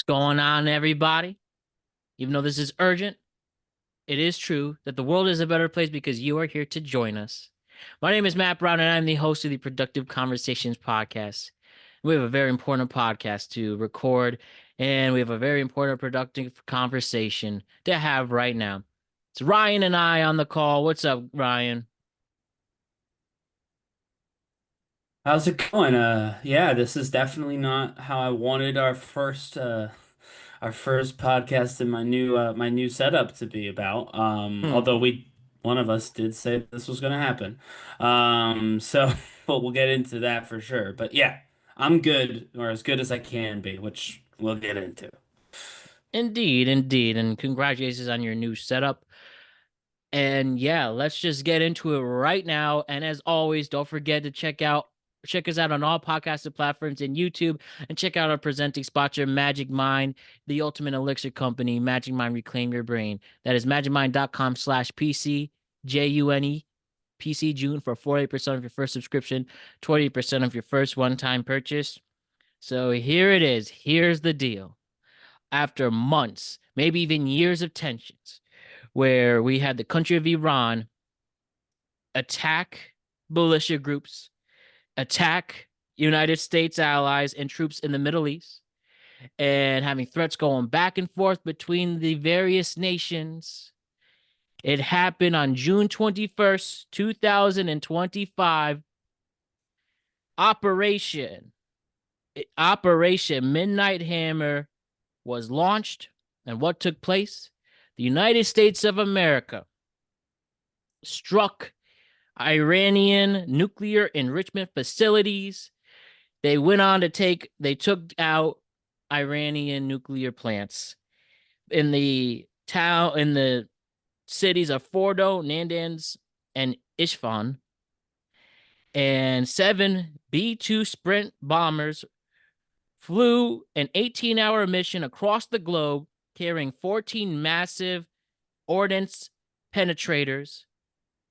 Going on, everybody? Even though this is urgent, it is true that the world is a better place because you are here to join us. My name is Matt Brown, and I'm the host of the Productive Conversations podcast. We have a very important podcast to record, and we have a very important productive conversation to have right now. It's Ryan and I on the call. What's up, Ryan? How's it going? Yeah, this is definitely not how I wanted our first podcast in my new setup to be about. Hmm. Although one of us did say this was gonna happen. So but we'll get into that for sure. But yeah, I'm good, or as good as I can be, which we'll get into. Indeed, indeed, and congratulations on your new setup. And yeah, let's just get into it right now. And as always, don't forget to check us out on all podcasting platforms and YouTube, and check out our presenting sponsor, Magic Mind, the ultimate elixir company. Magic Mind, reclaim your brain. That is magicmind.com/PC, JUNE, PC June, for 48% of your first subscription, 20% of your first one-time purchase. So here it is. Here's the deal. After months, maybe even years of tensions, where we had the country of Iran attack militia groups, attack United States allies and troops in the Middle East, and having threats going back and forth between the various nations. It happened on June 21st, 2025. Operation Operation Midnight Hammer was launched, and what took place? The United States of America struck Iranian nuclear enrichment facilities. They took out Iranian nuclear plants in the cities of Fordo, Nandans, and Isfahan. And 7 B-2 Sprint bombers flew an 18-hour mission across the globe, carrying 14 massive ordnance penetrators,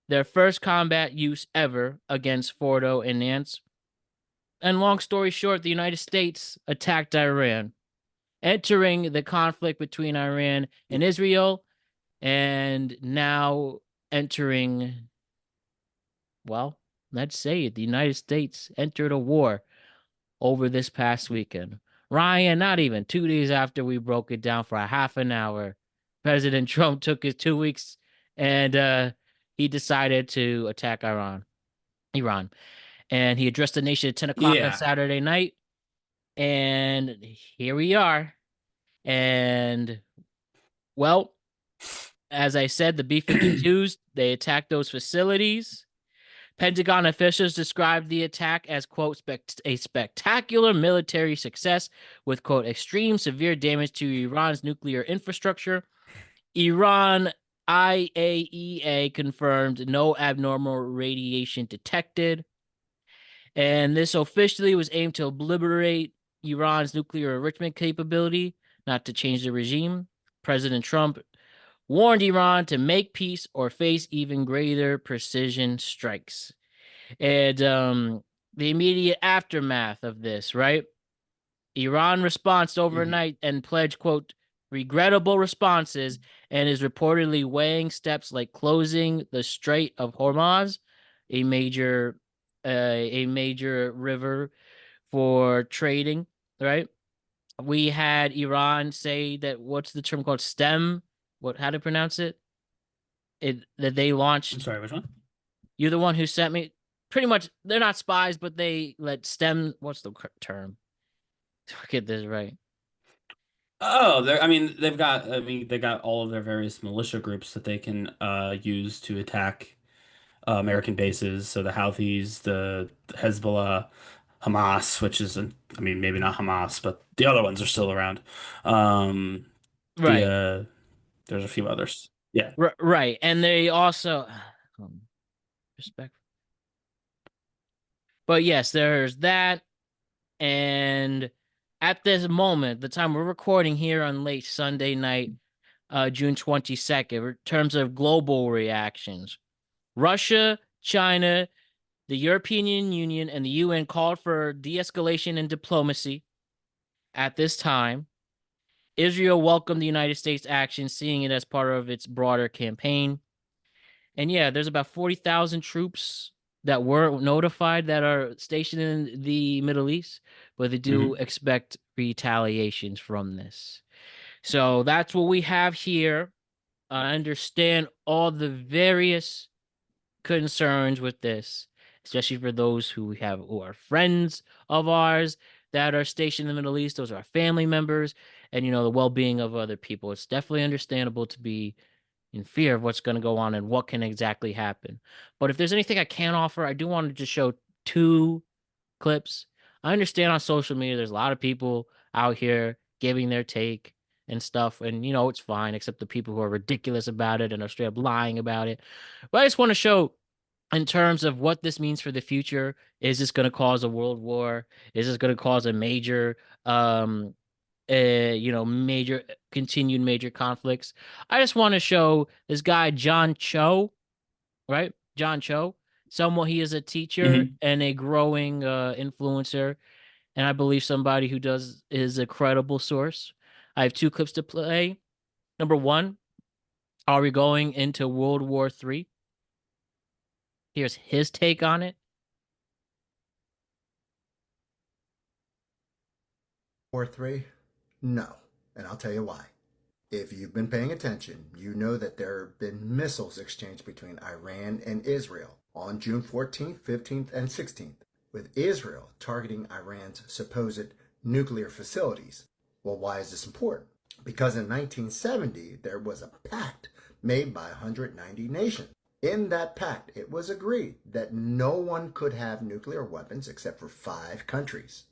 their first combat use ever against Fordo and Nance. And long story short, the United States attacked Iran, entering the conflict between Iran and Israel, and now entering, well, let's say it, the United States entered a war over this past weekend. Ryan, not even 2 days after we broke it down for a half an hour, President Trump took his 2 weeks, and he decided to attack Iran. And he addressed the nation at 10 o'clock on Yeah. Saturday night. And here we are. And, well, as I said, the B 52s, they attacked those facilities. Pentagon officials described the attack as, quote, a spectacular military success with, quote, extreme severe damage to Iran's nuclear infrastructure. Iran IAEA confirmed no abnormal radiation detected. And this officially was aimed to liberate Iran's nuclear enrichment capability, not to change the regime. President Trump warned Iran to make peace or face even greater precision strikes. And the immediate aftermath of this, right? Iran responded Mhm. overnight and pledged, quote, regrettable responses, and is reportedly weighing steps like closing the Strait of Hormuz, a major river for trading, right? We had Iran say that, what's the term called, STEM? How to pronounce it? That they I'm launched. sorry, which one? You're the one who sent me. Pretty much, they're not spies, but they let STEM. What's the term? To get this right. Oh, they got all of their various militia groups that they can use to attack American bases. So the Houthis, the Hezbollah, Hamas, which is, I mean, maybe not Hamas, but the other ones are still around. Um, the Right. There's a few others. Yeah. Right. And they also um, respect. But yes, there's that. And at this moment, the time we're recording here on late Sunday night, June 22nd, in terms of global reactions, Russia, China, the European Union, and the UN called for de escalation and diplomacy at this time. Israel welcomed the United States action, seeing it as part of its broader campaign. And yeah, there's about 40,000 troops that were notified that are stationed in the Middle East, but they do Hmm. expect retaliations from this. So that's what we have here. I understand all the various concerns with this, especially for those who are friends of ours that are stationed in the Middle East. Those are our family members, and the well-being of other people. It's definitely understandable to be in fear of what's going to go on and what can exactly happen. But if there's anything I can offer, I do want to just show two clips. I understand on social media there's a lot of people out here giving their take and stuff, and it's fine, except the people who are ridiculous about it and are straight up lying about it. But I just want to show in terms of what this means for the future. Is this going to cause a world war? Is this going to cause a major major continued major conflicts? I just want to show this guy John Cho, right? John Cho, someone he is a teacher Hmm. and a growing influencer, and I believe somebody who does is a credible source. I have two clips to play. Number one, are we going into World War III? Here's his take on it. War three? No. And I'll tell you why. If you've been paying attention, you know that there have been missiles exchanged between Iran and Israel on June 14th, 15th, and 16th, with Israel targeting Iran's supposed nuclear facilities. Well, why is this important? Because in 1970, there was a pact made by 190 nations. In that pact, it was agreed that no one could have nuclear weapons except for 5 countries: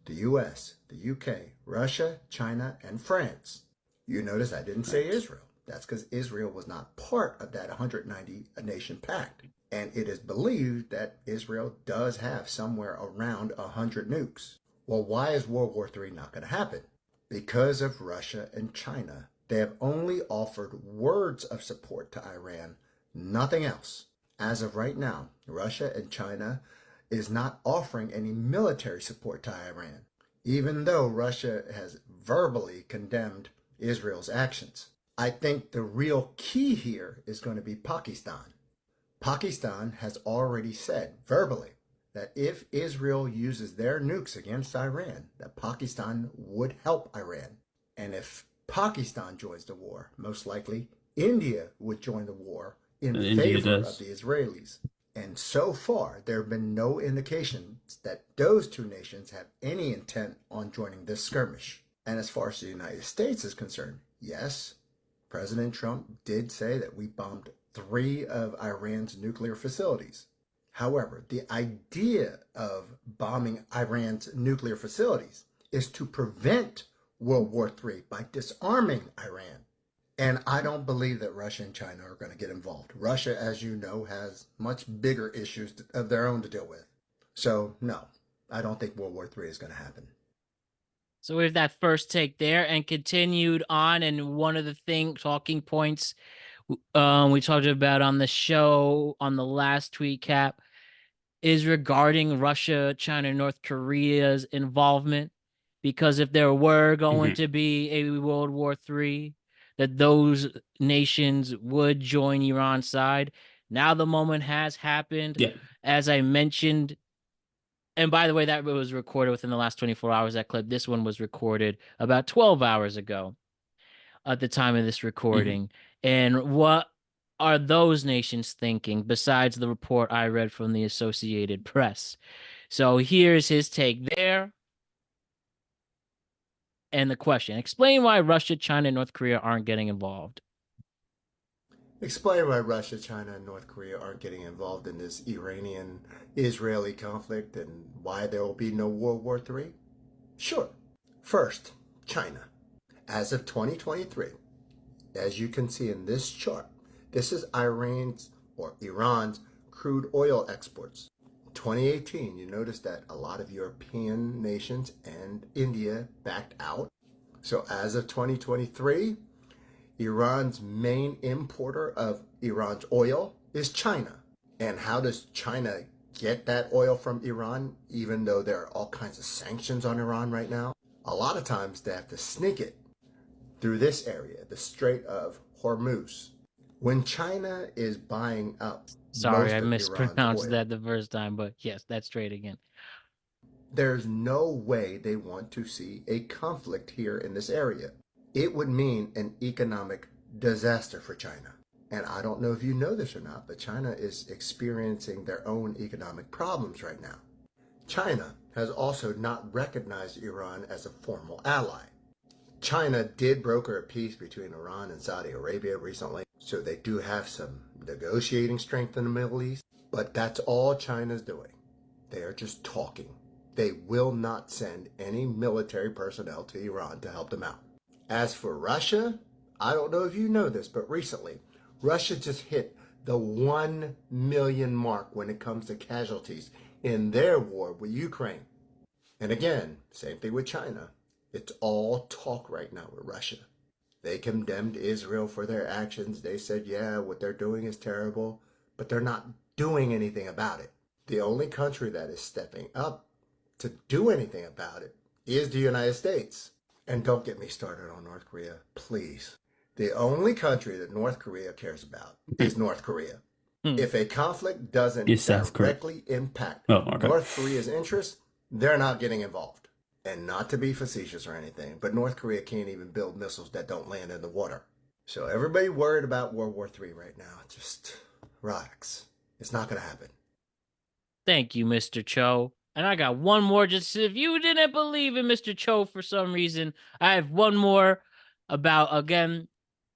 the US, the UK, Russia, China, and France. You notice I didn't say Right. Israel. That's because Israel was not part of that 190 nation pact. And it is believed that Israel does have somewhere around 100 nukes. Well, why is World War III not going to happen? Because of Russia and China. They have only offered words of support to Iran, nothing else. As of right now, Russia and China is not offering any military support to Iran, even though Russia has verbally condemned Israel's actions. I think the real key here is going to be Pakistan. Pakistan has already said verbally that if Israel uses their nukes against Iran, that Pakistan would help Iran. And if Pakistan joins the war, most likely India would join the war in And India favor of does. the Israelis. And so far, there have been no indications that those two nations have any intent on joining this skirmish. And as far as the United States is concerned, yes, President Trump did say that we bombed 3 of Iran's nuclear facilities. However, the idea of bombing Iran's nuclear facilities is to prevent World War III by disarming Iran. And I don't believe that Russia and China are going to get involved. Russia, as you know, has much bigger issues of their own to deal with. So, no, I don't think World War III is going to happen. So we have that first take there and continued on. And one of the talking points we talked about on the show on the last tweet cap is regarding Russia, China, North Korea's involvement. Because if there were going Hmm. to be a World War III, that those nations would join Iran's side. Now the moment has happened. Yeah. As I mentioned, and by the way, that was recorded within the last 24 hours, that clip. This one was recorded about 12 hours ago at the time of this Hmm. recording. And what are those nations thinking besides the report I read from the Associated Press? So here's his take there. And the question: explain why Russia, China, and North Korea aren't getting involved. Explain why Russia, China, and North Korea aren't getting involved in this Iranian Israeli conflict and why there will be no World War III? Sure. First, China. As of 2023, as you can see in this chart, this is Iran's crude oil exports. 2018, you notice that a lot of European nations and India backed out. So as of 2023, Iran's main importer of Iran's oil is China. And how does China get that oil from Iran, even though there are all kinds of sanctions on Iran right now? A lot of times they have to sneak it through this area, the Strait of Hormuz. When China is buying up Sorry, I most of Iran's mispronounced oil, that the first time, but yes, that's straight again. there's no way they want to see a conflict here in this area. It would mean an economic disaster for China. And I don't know if you know this or not, but China is experiencing their own economic problems right now. China has also not recognized Iran as a formal ally. China did broker a peace between Iran and Saudi Arabia recently, so they do have some negotiating strength in the Middle East, but that's all China's doing. They are just talking. They will not send any military personnel to Iran to help them out. As for Russia, I don't know if you know this, but recently, Russia just hit the 1 million mark when it comes to casualties in their war with Ukraine. And again, same thing with China. It's all talk right now with Russia. They condemned Israel for their actions. They said, yeah, what they're doing is terrible, but they're not doing anything about it. The only country that is stepping up to do anything about it is the United States. And don't get me started on North Korea, please. The only country that North Korea cares about is North Korea. If a conflict doesn't directly impact North Korea's interests, they're not getting involved. And not to be facetious or anything, but North Korea can't even build missiles that don't land in the water. So everybody worried about World War III right now. Just relax. It's not going to happen. Thank you, Mr. Cho. And I got one more. Just if you didn't believe in Mr. Cho for some reason, I have one more about, again,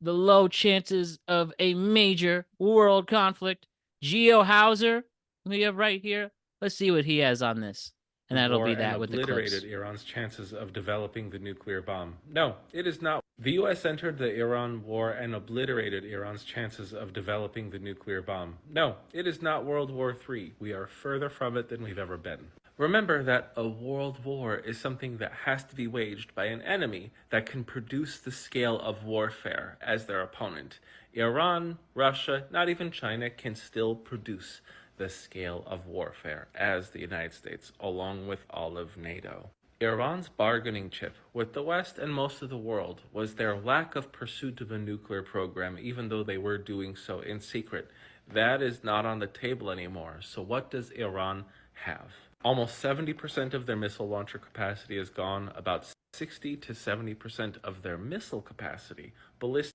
the low chances of a major world conflict. Geo Hauser, we have right here. Let's see what he has on this. And that'll be that with the clips. Obliterated Iran's chances of developing the nuclear bomb. No, it is not. The U.S. entered the Iran war and obliterated Iran's chances of developing the nuclear bomb. No, it is not World War III. We are further from it than we've ever been. Remember that a world war is something that has to be waged by an enemy that can produce the scale of warfare as their opponent. Iran, Russia, not even China can still produce the scale of warfare as the United States, along with all of NATO. Iran's bargaining chip with the West and most of the world was their lack of pursuit of a nuclear program, even though they were doing so in secret. That is not on the table anymore. So what does Iran have? Almost 70% of their missile launcher capacity is gone. About 60 to 70% of their missile capacity, ballistic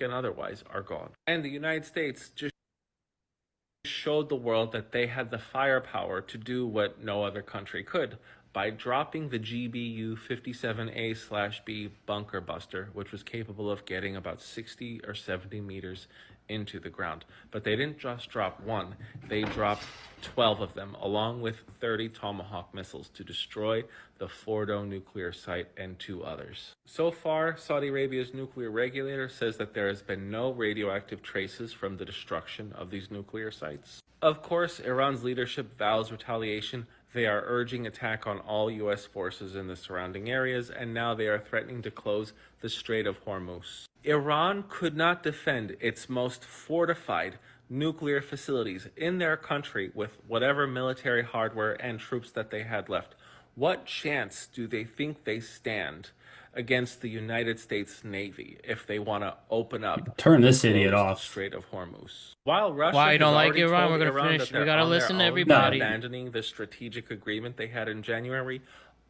and otherwise, are gone. And the United States just showed the world that they had the firepower to do what no other country could by dropping the GBU 57A/B bunker buster, which was capable of getting about 60 or 70 meters into the ground. But they didn't just drop one, they dropped 12 of them, along with 30 Tomahawk missiles to destroy the Fordo nuclear site and 2 others. So far, Saudi Arabia's nuclear regulator says that there has been no radioactive traces from the destruction of these nuclear sites. Of course, Iran's leadership vows retaliation. They are urging attack on all U.S. forces in the surrounding areas, and now they are threatening to close the Strait of Hormuz. Iran could not defend its most fortified nuclear facilities in their country with whatever military hardware and troops that they had left. What chance do they think they stand against the United States Navy if they want to open up Turn this idiot off. the Strait of Hormuz? While Russia Why you don't has like already Iran? told We're gonna Iran finish. that We gotta they're on their listen to own, everybody. abandoning the strategic agreement they had in January,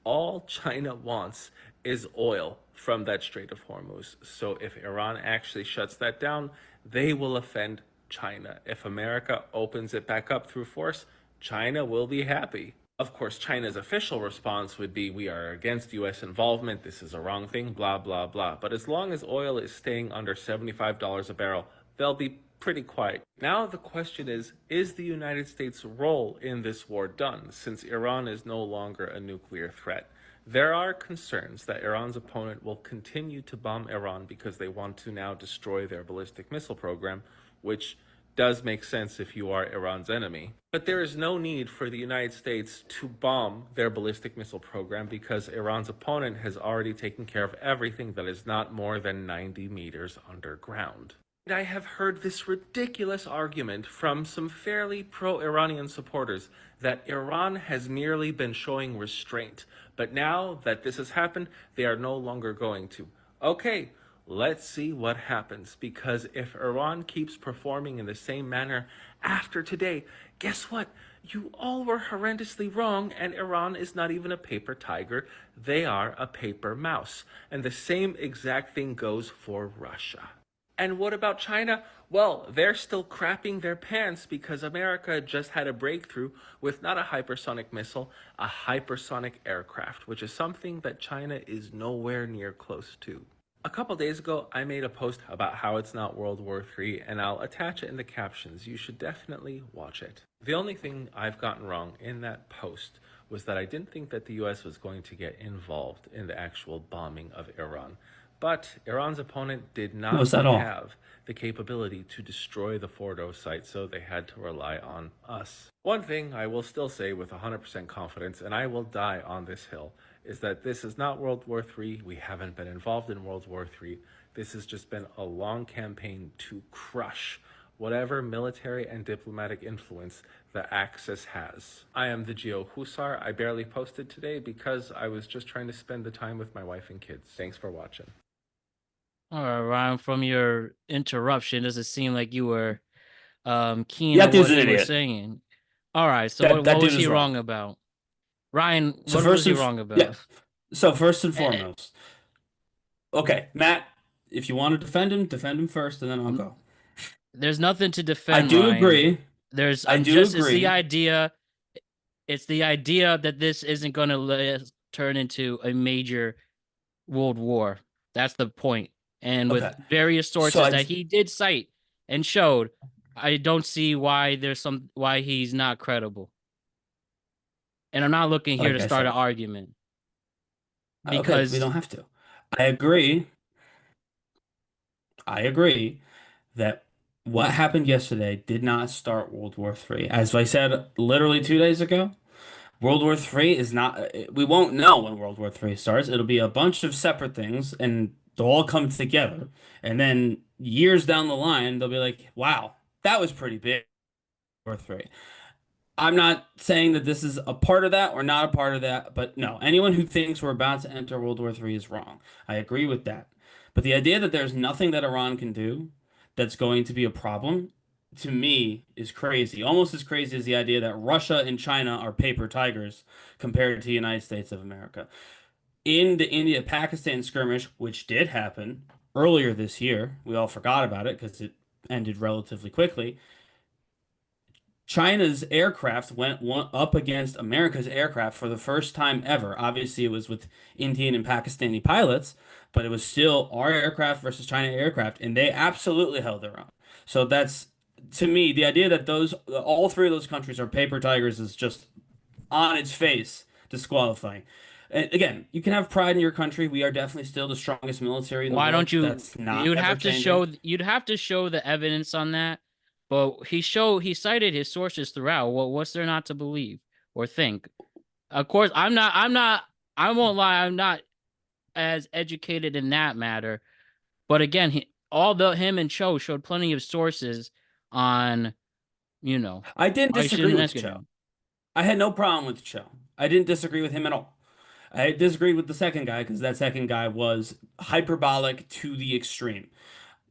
all China wants is oil from that Strait of Hormuz. So if Iran actually shuts that down, they will offend China. If America opens it back up through force, China will be happy. Of course, China's official response would be, we are against U.S. involvement, this is a wrong thing, blah, blah, blah. But as long as oil is staying under $75 a barrel, they'll be pretty quiet. Now the question is the United States' role in this war done, since Iran is no longer a nuclear threat? There are concerns that Iran's opponent will continue to bomb Iran because they want to now destroy their ballistic missile program, which does make sense if you are Iran's enemy. But there is no need for the United States to bomb their ballistic missile program because Iran's opponent has already taken care of everything that is not more than 90 meters underground. I have heard this ridiculous argument from some fairly pro-Iranian supporters that Iran has merely been showing restraint, but now that this has happened, they are no longer going to. Okay, Let's see what happens, because if Iran keeps performing in the same manner after today, guess what? You all were horrendously wrong, and Iran is not even a paper tiger. They are a paper mouse. And the same exact thing goes for Russia. And what about China? Well, they're still crapping their pants because America just had a breakthrough with not a hypersonic missile, a hypersonic aircraft, which is something that China is nowhere near close to. A couple days ago, I made a post about how it's not World War III, and I'll attach it in the captions. You should definitely watch it. The only thing I've gotten wrong in that post was that I didn't think that the US was going to get involved in the actual bombing of Iran. But Iran's opponent did not Was that all? have the capability to destroy the Fordo site, so they had to rely on us. One thing I will still say with 100% confidence, and I will die on this hill, is that this is not World War III. We haven't been involved in World War III. This has just been a long campaign to crush whatever military and diplomatic influence the Axis has. I am the Geo Husar. I barely posted today because I was just trying to spend the time with my wife and kids. Thanks for watching. All right, Ryan, from your interruption, does it seem like you were keen Yeah, on that dude's what an he was idiot. saying? All right, so That what was dude he is wrong. wrong about? Ryan, So what was first he and wrong yeah. about? So first and Eh, foremost, okay, Matt, if you want to defend him first, and then I'll n- go. there's nothing to I defend, do Ryan. agree. There's I I'm do just agree. it's the idea that this isn't going to turn into a major world war. That's the point. And Okay. with various So sources that he did cite and showed, I don't see why why he's not credible. And I'm not looking here like to I start an said, argument okay, we because don't have to. I agree. I agree that what happened yesterday did not start World War III. As I said literally 2 days ago, World War III is not, we won't know when World War III starts. It'll be a bunch of separate things and they'll all come together. And then years down the line, they'll be like, wow, that was pretty big, World War III. I'm not saying that this is a part of that or not a part of that, but no, anyone who thinks we're about to enter World War III is wrong. I agree with that. But the idea that there's nothing that Iran can do that's going to be a problem, to me, is crazy. Almost as crazy as the idea that Russia and China are paper tigers compared to the United States of America. In the India-Pakistan skirmish, which did happen earlier this year, we all forgot about it because it ended relatively quickly. China's aircraft went up against America's aircraft for the first time ever. Obviously, it was with Indian and Pakistani pilots, but it was still our aircraft versus China aircraft, and they absolutely held their own. So that's, to me, the idea that those all three of those countries are paper tigers is just on its face disqualifying. And again, you can have pride in your country. We are definitely still the strongest military in the why don't world. you That's not ever changing. you'd have to show the evidence on that. But he cited his sources throughout. What's there not to believe or think? Of course, I won't lie, I'm not as educated in that matter. But again, him and Cho showed plenty of sources on, you know, I didn't why you disagree shouldn't with ask Cho. him. I had no problem with Cho. I didn't disagree with him at all. I disagreed with the second guy because that second guy was hyperbolic to the extreme.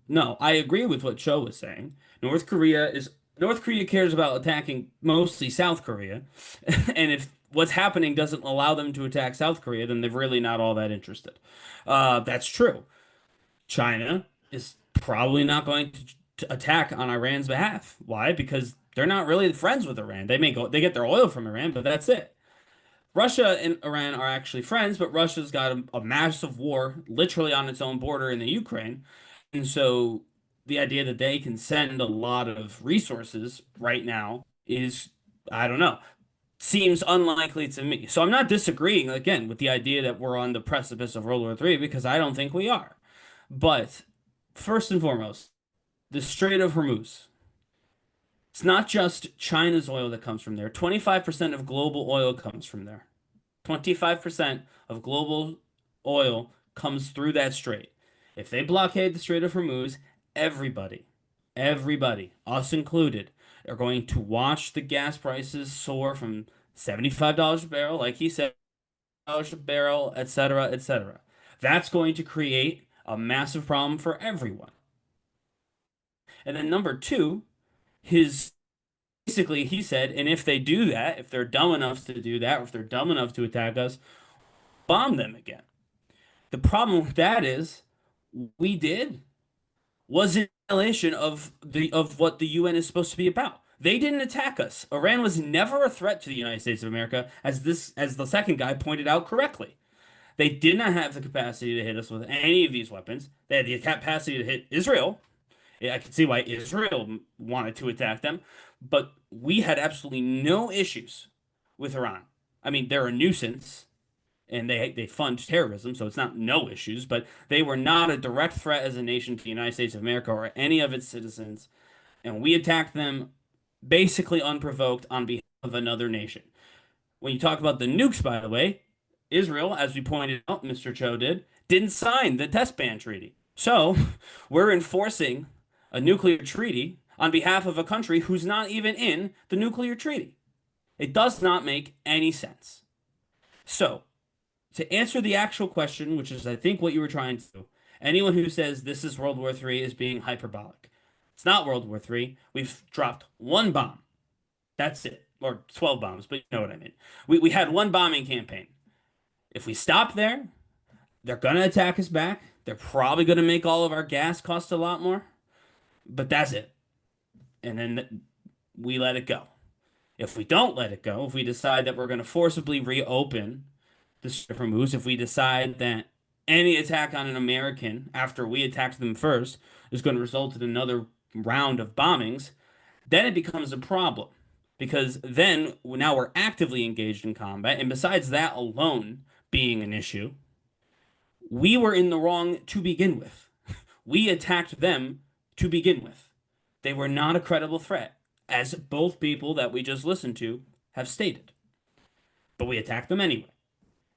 No, I agree with what Cho was saying. North Korea cares about attacking mostly South Korea, and if what's happening doesn't allow them to attack South Korea, then they're really not all that interested. That's true. China is probably not going to attack on Iran's behalf. Why? Because they're not really friends with Iran. They get their oil from Iran, but that's it. Russia and Iran are actually friends, but Russia's got a massive war literally on its own border in the Ukraine. And so the idea that they can send a lot of resources right now is, I don't know, seems unlikely to me. So I'm not disagreeing, again, with the idea that we're on the precipice of World War III because I don't think we are. But first and foremost, the Strait of Hormuz. It's not just China's oil that comes from there. 25% of global oil comes from there. 25% of global oil comes through that strait. If they blockade the Strait of Hormuz, everybody, us included, are going to watch the gas prices soar from $75 a barrel, like he said, dollars a barrel, etc., etc. That's going to create a massive problem for everyone. And then number two, his basically he said, and if they do that, if they're dumb enough to do that, or if they're dumb enough to attack us, bomb them again. The problem with that is we did was in violation of what the UN is supposed to be about. They didn't attack us. Iran was never a threat to the United States of America, as the second guy pointed out correctly. They did not have the capacity to hit us with any of these weapons. They had the capacity to hit Israel. I can see why Israel wanted to attack them, but we had absolutely no issues with Iran. I mean, they're a nuisance and they fund terrorism, so it's not no issues, but they were not a direct threat as a nation to the United States of America or any of its citizens, and we attacked them basically unprovoked on behalf of another nation. When you talk about the nukes, by the way, Israel, as we pointed out, Mr. Cho didn't sign the test ban treaty. So we're enforcing a nuclear treaty on behalf of a country who's not even in the nuclear treaty. It does not make any sense. So, to answer the actual question, which is I think what you were trying to do, anyone who says this is World War III is being hyperbolic. It's not World War III. We've dropped one bomb. That's it. Or 12 bombs, but you know what I mean. We had one bombing campaign. If we stop there, they're going to attack us back. They're probably going to make all of our gas cost a lot more. But that's it. And then we let it go. If we don't let it go, if we decide that we're going to forcibly reopen the Strait of Hormuz, if we decide that any attack on an American after we attacked them first is going to result in another round of bombings, then it becomes a problem. Because then now we're actively engaged in combat. And besides that alone being an issue, we were in the wrong to begin with. We attacked them to begin with. They were not a credible threat, as both people that we just listened to have stated. But we attacked them anyway.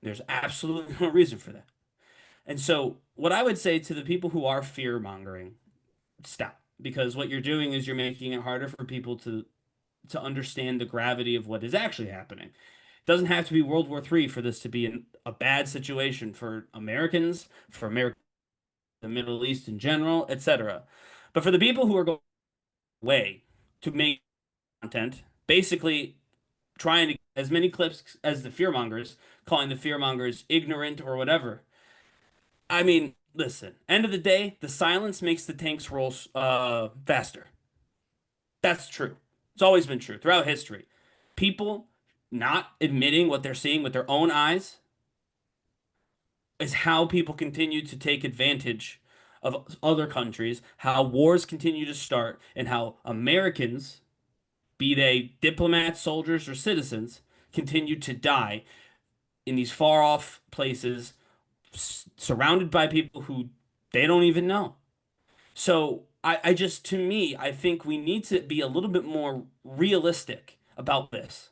There's absolutely no reason for that. And so, what I would say to the people who are fear mongering, stop. Because what you're doing is you're making it harder for people to understand the gravity of what is actually happening. It doesn't have to be World War III for this to be a bad situation for Americans, for America, the Middle East in general, etc. But for the people who are going away to make content, basically trying to get as many clips as the fearmongers, calling the fearmongers ignorant or whatever. I mean, listen, end of the day, the silence makes the tanks roll faster. That's true. It's always been true throughout history. People not admitting what they're seeing with their own eyes is how people continue to take advantage of other countries, how wars continue to start, and how Americans, be they diplomats, soldiers, or citizens, continue to die in these far off places, surrounded by people who they don't even know. So I just, to me, I think we need to be a little bit more realistic about this.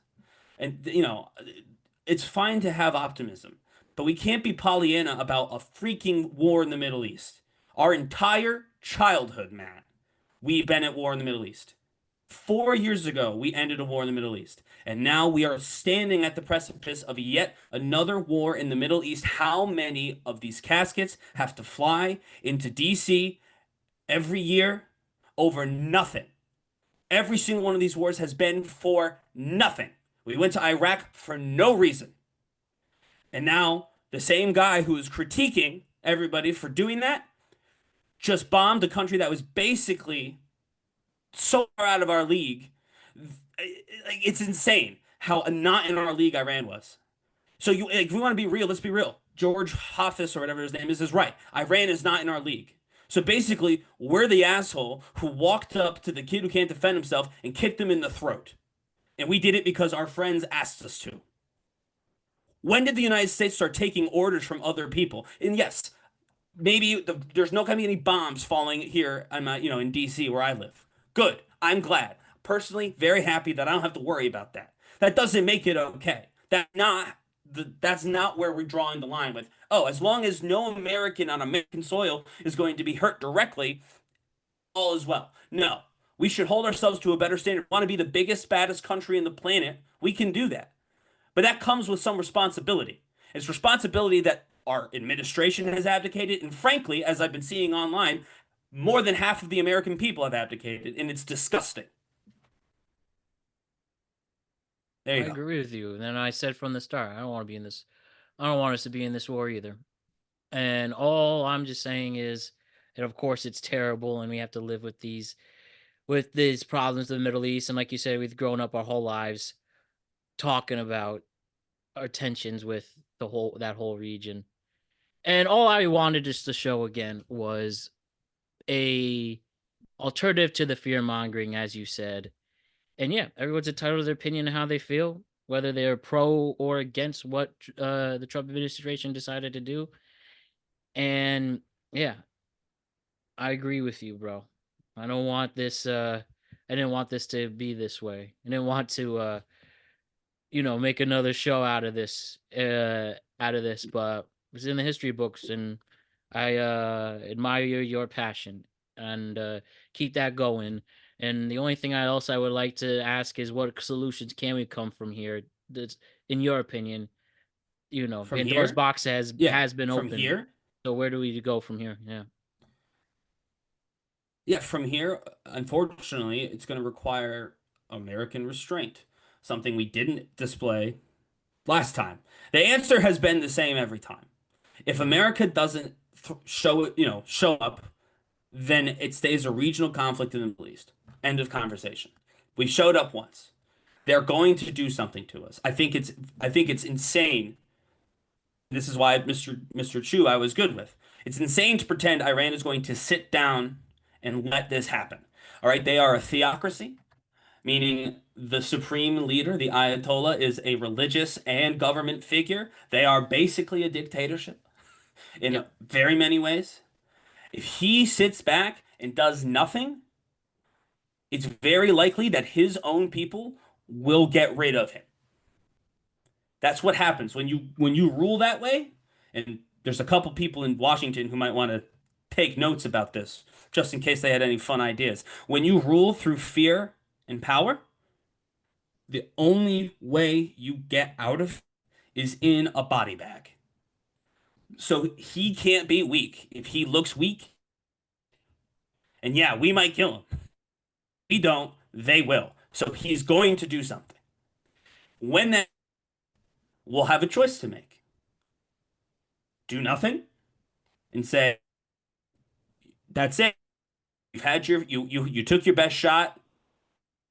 And, it's fine to have optimism, but we can't be Pollyanna about a freaking war in the Middle East. Our entire childhood, Matt, we've been at war in the Middle East. 4 years ago, we ended a war in the Middle East. And now we are standing at the precipice of yet another war in the Middle East. How many of these caskets have to fly into DC every year over nothing? Every single one of these wars has been for nothing. We went to Iraq for no reason. And now the same guy who is critiquing everybody for doing that just bombed a country that was basically so far out of our league. It's insane how not in our league Iran was. So if we want to be real, let's be real. George Hafiz or whatever his name is right. Iran is not in our league. So basically, we're the asshole who walked up to the kid who can't defend himself and kicked him in the throat. And we did it because our friends asked us to. When did the United States start taking orders from other people? And yes, maybe there's not going to be any bombs falling here, in DC where I live. Good. I'm glad. Personally, very happy that I don't have to worry about that. That doesn't make it okay. That's not where we're drawing the line with, oh, as long as no American on American soil is going to be hurt directly, all is well. No. We should hold ourselves to a better standard. We want to be the biggest, baddest country in the planet. We can do that. But that comes with some responsibility. It's responsibility that our administration has abdicated, and frankly, as I've been seeing online, more than half of the American people have abdicated, and it's disgusting. There I you go. agree with you. And then I said from the start, I don't want to be in this. I don't want us to be in this war either. And all I'm just saying is, and of course it's terrible, and we have to live with these problems in the Middle East. And like you said, we've grown up our whole lives talking about our tensions with that whole region. And all I wanted just to show again was a alternative to the fear mongering, as you said. And yeah, everyone's entitled to their opinion on how they feel, whether they're pro or against what the Trump administration decided to do. And yeah, I agree with you, bro. I don't want this. I didn't want this to be this way. I didn't want to, make another show out of this. But it's in the history books, and I admire your passion, and keep that going. And the only thing I would like to ask is, what solutions can we come from here? That's, in your opinion, From Pandora's here, box yeah, has been from opened. here, So where do we go from here? Yeah. yeah, from here, unfortunately, it's going to require American restraint, something we didn't display last time. The answer has been the same every time. If America doesn't show up, then it stays a regional conflict in the Middle East. End of conversation. We showed up once. They're going to do something to us. I think it's insane. This is why Mr. Chu I was good with. It's insane to pretend Iran is going to sit down and let this happen. All right, they are a theocracy, meaning the supreme leader, the Ayatollah, is a religious and government figure. They are basically a dictatorship in Yep. very many ways. If he sits back and does nothing, it's very likely that his own people will get rid of him. That's what happens when you rule that way. And there's a couple people in Washington who might want to take notes about this, just in case they had any fun ideas. When you rule through fear and power, the only way you get out of it is in a body bag. So he can't be weak. If he looks weak, and yeah, we might kill him. We don't, they will. So he's going to do something. When that, we'll have a choice to make. Do nothing and say, that's it. You've had you took your best shot,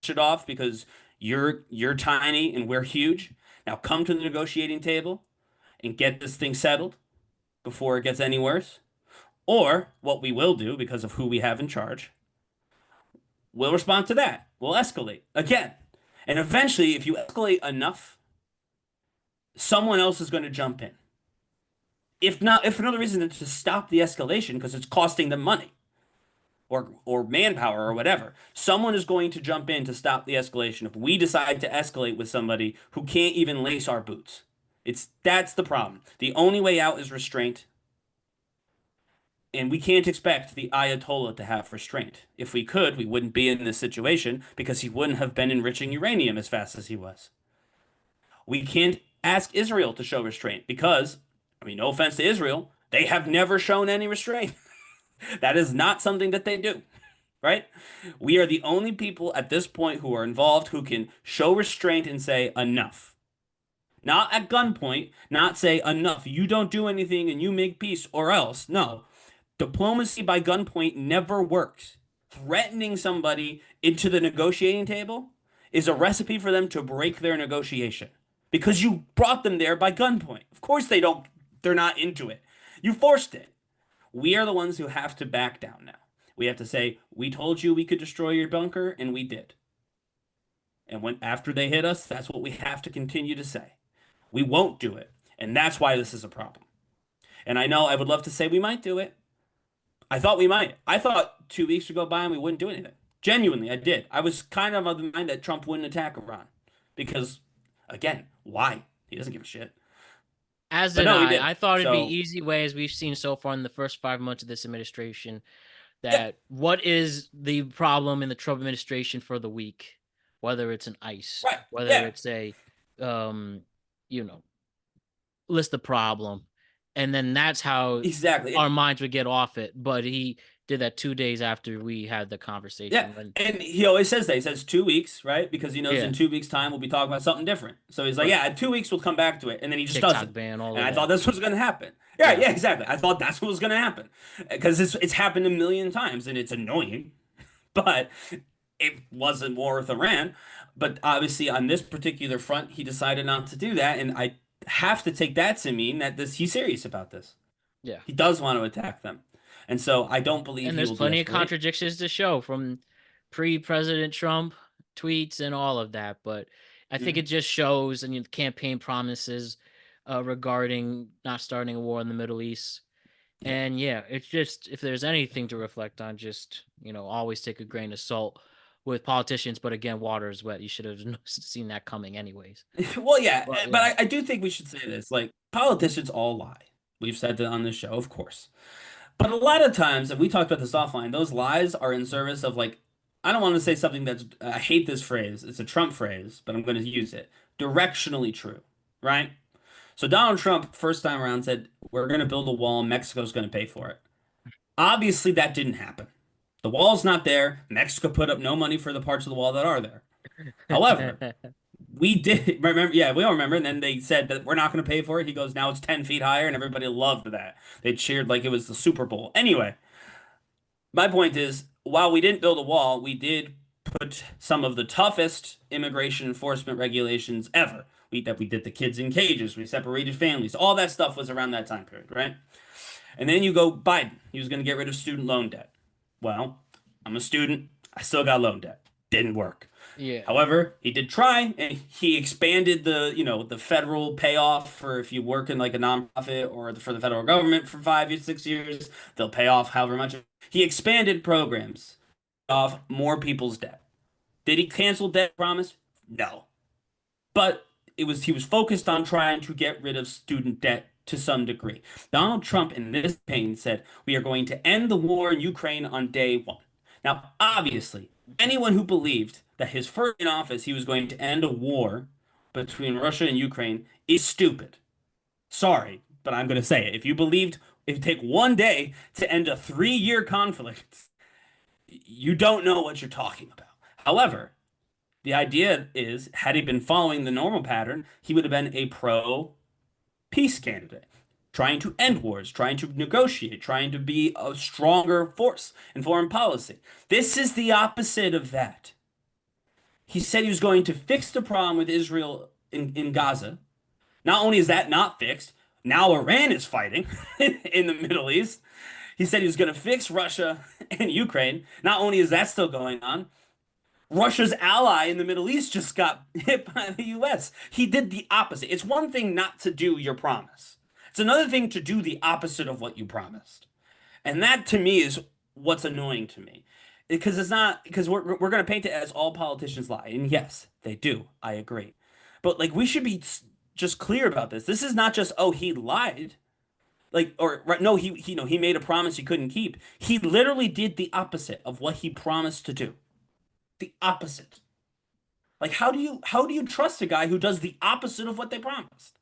it off because you're tiny and we're huge. Now come to the negotiating table and get this thing settled before it gets any worse. Or what we will do because of who we have in charge, we'll respond to that. We'll escalate again. And eventually, if you escalate enough, someone else is going to jump in. If not, if for another reason, to stop the escalation because it's costing them money or manpower or whatever. Someone is going to jump in to stop the escalation if we decide to escalate with somebody who can't even lace our boots. That's the problem. The only way out is restraint. And we can't expect the Ayatollah to have restraint. If we could, we wouldn't be in this situation because he wouldn't have been enriching uranium as fast as he was. We can't ask Israel to show restraint because, I mean, no offense to Israel, they have never shown any restraint. That is not something that they do, right? We are the only people at this point who are involved who can show restraint and say enough. Not at gunpoint, not say enough, you don't do anything and you make peace or else. No. Diplomacy by gunpoint never works. Threatening somebody into the negotiating table is a recipe for them to break their negotiation because you brought them there by gunpoint. Of course they're not into it. You forced it. We are the ones who have to back down now. We have to say, we told you we could destroy your bunker, and we did. And after they hit us, that's what we have to continue to say. We won't do it. And that's why this is a problem. And I know I would love to say we might do it. I thought we might. I thought 2 weeks would go by and we wouldn't do anything. Genuinely, I did. I was kind of the mind that Trump wouldn't attack Iran. Because, again, why? He doesn't give a shit. As But did no, he I. did. I thought it'd be So, easy way, as we've seen so far in the first 5 months of this administration, yeah, that what is the problem in the Trump administration for the week, whether it's an ICE, right. whether Yeah. it's a, um, you know, list the problem. and then that's how Exactly. our minds would get off it. But he did that 2 days after we had the Yeah, conversation. When and he always says that. He says 2 weeks, right? Because he knows yeah, in 2 weeks' time we'll be talking about something different. So he's like, right, yeah, in 2 weeks we'll come back to it, and then he just TikTok doesn't. ban, all And of I thought that. that's what's going to happen. Yeah, Yeah, yeah, exactly. I thought that's what was going to happen because it's happened a million times, and it's annoying, but it wasn't war with Iran. But obviously, on this particular front, he decided not to do that, and I have to take that to mean that he's serious about this. yeah. He does want to attack them, and so I don't believe And he there's will plenty of de-escalate. contradictions to show from pre-President Trump tweets and all of that. But I think Mhm. it just shows and campaign promises regarding not starting a war in the Middle East. Yeah. And yeah, it's just if there's anything to reflect on, just always take a grain of salt with politicians. But again, water is wet. You should have seen that coming, anyways. Well, yeah, But but yeah, I do think we should say this. Like, politicians all lie. We've said that on this show, of course. But a lot of times, and we talked about this offline, those lies are in service of like, I don't want to say something that's, I hate this phrase. It's a Trump phrase, but I'm going to use it. Directionally true, right? So Donald Trump, first time around, said, we're going to build a wall. Mexico's going to pay for it. Obviously, that didn't happen. The wall's not there. Mexico put up no money for the parts of the wall that are there. However, we did remember, yeah, we all remember. And then they said that we're not going to pay for it. He goes, now it's 10 feet higher, and everybody loved that. They cheered like it was the Super Bowl. Anyway, my point is, while we didn't build a wall, we did put some of the toughest immigration enforcement regulations ever. We did the kids in cages, we separated families, all that stuff was around that time period, right? And then you go Biden. He was going to get rid of student loan debt. Well, I'm a student. I still got loan debt. Didn't work. yeah, However, he did try, and he expanded the federal payoff for if you work in like a nonprofit or for the federal government for 5 years, 6 years, they'll pay off however much. He expanded programs off more people's debt. Did he cancel debt promise? No. But he was focused on trying to get rid of student debt to some degree. Donald Trump in this campaign said, "We are going to end the war in Ukraine on day one." Now, obviously, anyone who believed that his first in office he was going to end a war between Russia and Ukraine is stupid. Sorry, but I'm going to say it. If you believed it would take one day to end a 3-year conflict, you don't know what you're talking about. However, the idea is, had he been following the normal pattern, he would have been a pro peace candidate, trying to end wars, trying to negotiate, trying to be a stronger force in foreign policy. This is the opposite of that. He said he was going to fix the problem with Israel in Gaza. Not only is that not fixed, now Iran is fighting in the Middle East. He said he was going to fix Russia and Ukraine. Not only is that still going on, Russia's ally in the Middle East just got hit by the US. He did the opposite. It's one thing not to do your promise. It's another thing to do the opposite of what you promised. And that to me is what's annoying to me. Because it's not because we're going to paint it as all politicians lie. And yes, they do. I agree. But like we should be just clear about this. This is not just oh he lied. Like or right, no he made a promise he couldn't keep. He literally did the opposite of what he promised to do. The opposite. Like how do you trust a guy who does the opposite of what they promised?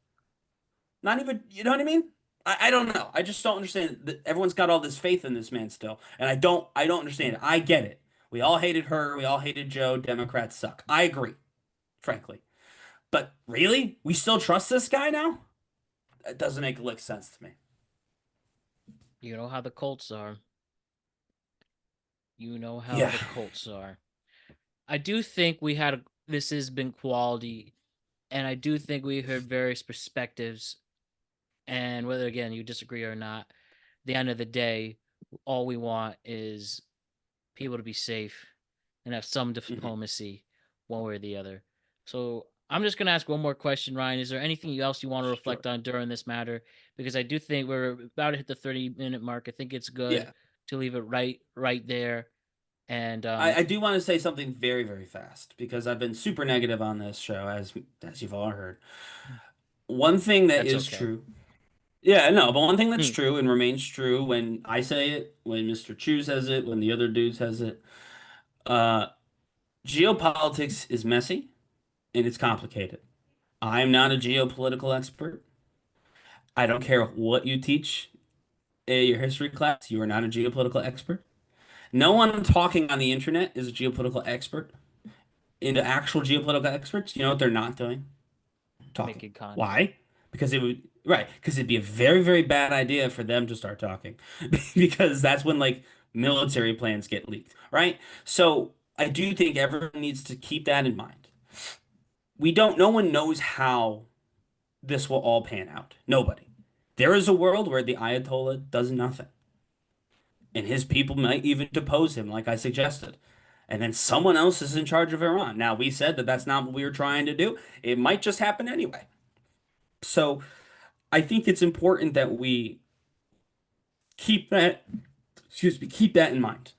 Not even, you know what I mean? I don't know. I just don't understand that everyone's got all this faith in this man still. And I don't understand it. I get it. We all hated her, we all hated Joe, Democrats suck. I agree, frankly. But really? We still trust this guy now? That doesn't make a lick sense to me. you know how the Colts are. You know how Yeah. the Colts are. I do think this has been quality, and I do think we heard various perspectives. And whether again you disagree or not, at the end of the day, all we want is people to be safe and have some Mhm. diplomacy, one way or the other. So I'm just gonna ask one more question, Ryan. Is there anything else you want to Sure. reflect on during this matter? Because I do think we're about to hit the 30-minute mark. I think it's good Yeah. to leave it right there. And I do want to say something very, very fast because I've been super negative on this show, as you've all heard. One thing that that's is okay. true. Yeah, no, but one thing that's Hmm. true and remains true when I say it, when Mr. Chu says it, when the other dude says it, uh, geopolitics is messy and it's complicated. I'm not a geopolitical expert. I don't care what you teach in your history class, you are not a geopolitical expert. No one talking on the internet is a geopolitical expert. Into actual geopolitical experts, you know what they're not doing? Talking. Making content. Why? Because it would, right, because it'd be a very, very bad idea for them to start talking. Because that's when like military plans get leaked, right? So I do think everyone needs to keep that in mind. No one knows how this will all pan out. Nobody. There is a world where the Ayatollah does nothing, and his people might even depose him, like I suggested. And then someone else is in charge of Iran. Now, we said that that's not what we were trying to do. It might just happen anyway. So I think it's important that we keep that, excuse me, keep that in mind.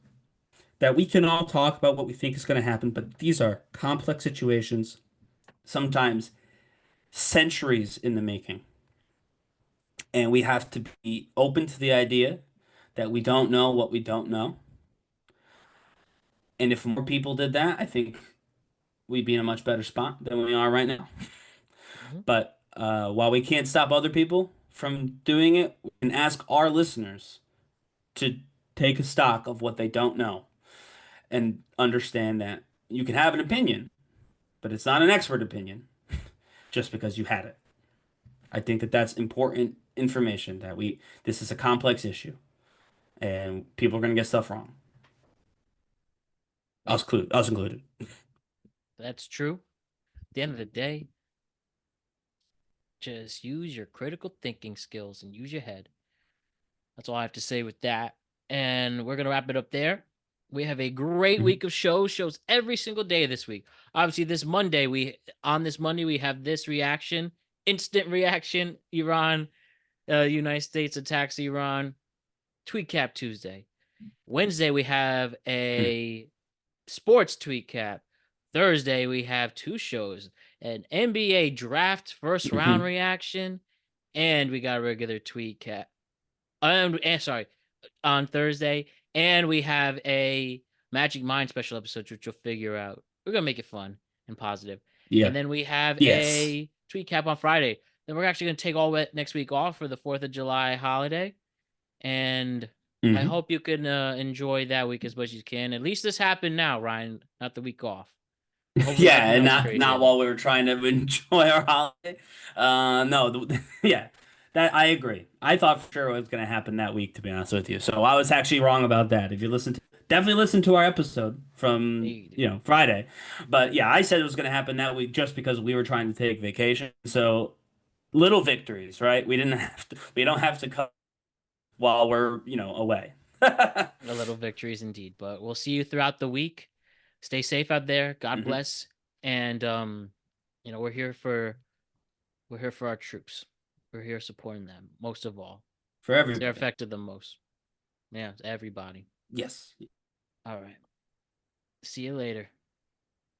That we can all talk about what we think is going to happen, but these are complex situations, sometimes centuries in the making. And we have to be open to the idea that we don't know what we don't know. And if more people did that, I think we'd be in a much better spot than we are right now. Mhm. But while we can't stop other people from doing it, we can ask our listeners to take a stock of what they don't know and understand that you can have an opinion, but it's not an expert opinion just because you had it. I think that that's important information that this is a complex issue and people are going to get stuff wrong. Us included. That's true. At the end of the day, just use your critical thinking skills and use your head. That's all I have to say with that. And we're gonna wrap it up there. We have a great Mhm. week of shows every single day this week. Obviously, this Monday we have this reaction, instant reaction, Iran, United States attacks Iran, tweet cap Tuesday. Wednesday we have a sports tweet cap. Thursday we have two shows, an NBA draft first round Mhm. reaction, and we got a regular tweet cap. Sorry, on Thursday, and we have a Magic Mind special episode, which you'll figure out. We're gonna make it fun and positive. Yeah. And then we have Yes. a tweet cap on Friday. Then we're actually gonna take all next week off for the 4th of July holiday. And I Hmm. hope you can enjoy that week as much as you can. At least this happened now, Ryan, not the week off. Hopefully Yeah, nothing and else not crazy not happens. while we were trying to enjoy our holiday. No, yeah, that I agree. I thought for sure it was going to happen that week, to be honest with you. So I was actually wrong about that. If you definitely listen to our episode from Hey, Friday. But yeah, I said it was going to happen that week just because we were trying to take vacation. So little victories, right? We don't have to come while we're away. a little victories indeed. But we'll see you throughout the week. Stay safe out there. God Hmm. bless. And we're here for our troops. We're here supporting them most of all. For They're everybody. affected the most. Yeah, it's everybody. Yes. All right. See you later.